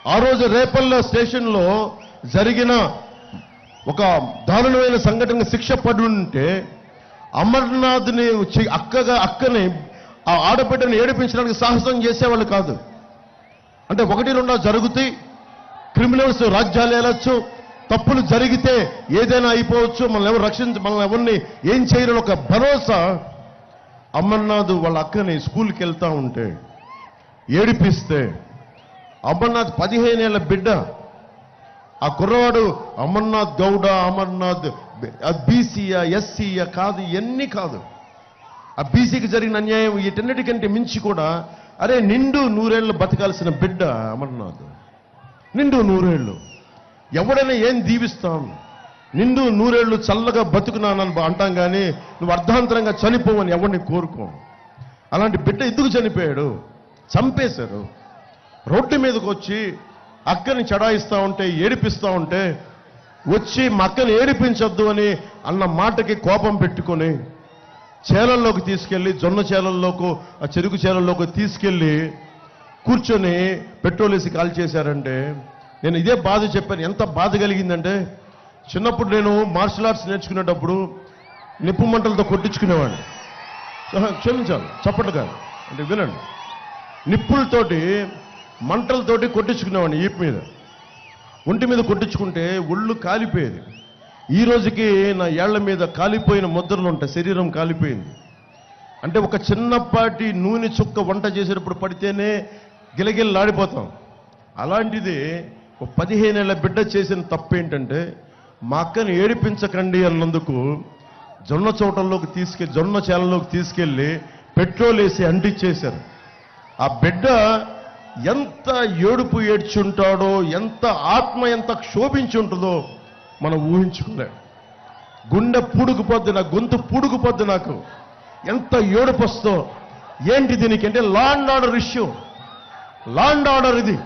ఆ రోజు రేపల్ల స్టేషన్లో జరిగిన ఒక దారుణమైన సంఘటన శిక్ష పడి ఉంటే అమర్నాథ్ని అక్కని ఆ ఆడబిడ్డని ఏడిపించడానికి సాహసం చేసేవాళ్ళు కాదు. అంటే 1-2 జరుగుతాయి, క్రిమినల్స్ రాజ్యాలు ఏలొచ్చు, తప్పులు జరిగితే ఏదైనా అయిపోవచ్చు, మనల్ని ఎవరిని ఏం చేయలేని ఒక భరోసా. అమర్నాథ్ వాళ్ళ అక్కని స్కూల్కి వెళ్తా ఉంటే ఏడిపిస్తే, అమర్నాథ్ 15 ఏళ్ల బిడ్డ, ఆ కుర్రవాడు అమర్నాథ్ గౌడ, అమర్నాథ్ బీసీయా ఎస్సీయా కాదు, ఇవన్నీ కాదు. ఆ బీసీకి జరిగిన అన్యాయం వీటన్నిటికంటే మించి కూడా, అరే నిండు 100 ఏళ్ళు బతకాల్సిన బిడ్డ అమర్నాథ్, నిండు 100 ఏళ్ళు. ఎవడైనా ఏం దీవిస్తాం, నిండు 100 ఏళ్ళు చల్లగా బతుకున్నానని అంటాం, కానీ నువ్వు అర్ధాంతరంగా చనిపోవని ఎవరిని కోరుకోం. అలాంటి బిడ్డ ఎందుకు చనిపోయాడు? చంపేశారు. రోడ్డు మీదకి వచ్చి అక్కని చడాయిస్తూ ఉంటే, ఏడిపిస్తూ ఉంటే, వచ్చి మా అక్కని ఏడిపించొద్దు అని అన్న మాటకి కోపం పెట్టుకొని చేలల్లోకి తీసుకెళ్ళి, జొన్న చేలల్లోకి, ఆ చెరుకు చేలల్లోకి తీసుకెళ్ళి కూర్చొని పెట్రోల్ వేసి కాల్ చేశారంటే, నేను ఇదే బాధ చెప్పాను. ఎంత బాధ కలిగిందంటే, చిన్నప్పుడు నేను మార్షల్ ఆర్ట్స్ నేర్చుకునేటప్పుడు నిప్పు మంటలతో కొట్టించుకునేవాడిని. క్షమించాలి చప్పట్లు కాదు అంటే వినండి, నిప్పులతోటి మంటలతోటి కొట్టించుకునేవాడిని. ఈపు మీద, ఒంటి మీద కొట్టించుకుంటే ఒళ్ళు కాలిపోయేది. ఈ రోజుకి నా ఏళ్ల మీద కాలిపోయిన ముద్రలు ఉంటాయి, శరీరం కాలిపోయింది. అంటే ఒక చిన్నపాటి నూనె చుక్క వంట చేసేటప్పుడు పడితేనే గిలగిల్లాడిపోతాం. అలాంటిది ఒక 15 ఏళ్ల బిడ్డ చేసిన తప్పు ఏంటంటే, మా అక్కని ఏడిపించకండి అన్నందుకు జొన్న చేలలోకి తీసుకెళ్ళి పెట్రోల్ వేసి అంటించేశారు. ఆ బిడ్డ ఎంత ఏడుపు ఏడ్చుంటాడో, ఎంత ఆత్మ ఎంత క్షోభించి ఉంటుందో మనం ఊహించుకోలేం. గుండె పూడుకుపోద్ది, నా గొంతు పూడుకుపోద్ది. నాకు ఎంత ఏడుపు వస్తో. ఏంటి దీనికి అంటే law and order issue, law and order. ఇది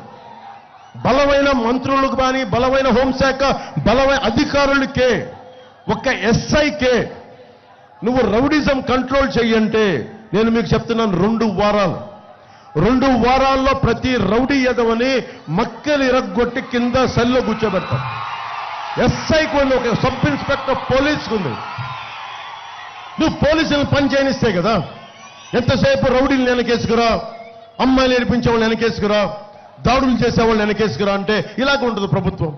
బలమైన మంత్రులకు కానీ, బలమైన హోంశాఖ, బలమైన అధికారులకే, ఒక్క ఎస్ఐకే నువ్వు రౌడిజం కంట్రోల్ చెయ్యంటే, నేను మీకు చెప్తున్నాను 2 వారాల్లో ప్రతి రౌడీ ఎదవని మక్కలు ఇరగ్గొట్టి కింద సెల్లో కూర్చోబెడతాం. ఎస్ఐకి ఉంది, ఒక సబ్ ఇన్స్పెక్టర్ పోలీసుకు ఉంది. నువ్వు పోలీసులను పని చేయనిస్తే కదా. ఎంతసేపు రౌడీలు వెనకేసుకురా, అమ్మాయిలు ఏడిపించే వాళ్ళు వెనకేసుకురా, దాడులు చేసేవాళ్ళు వెనకేసుకురా అంటే ఇలాగ ఉంటుంది ప్రభుత్వం.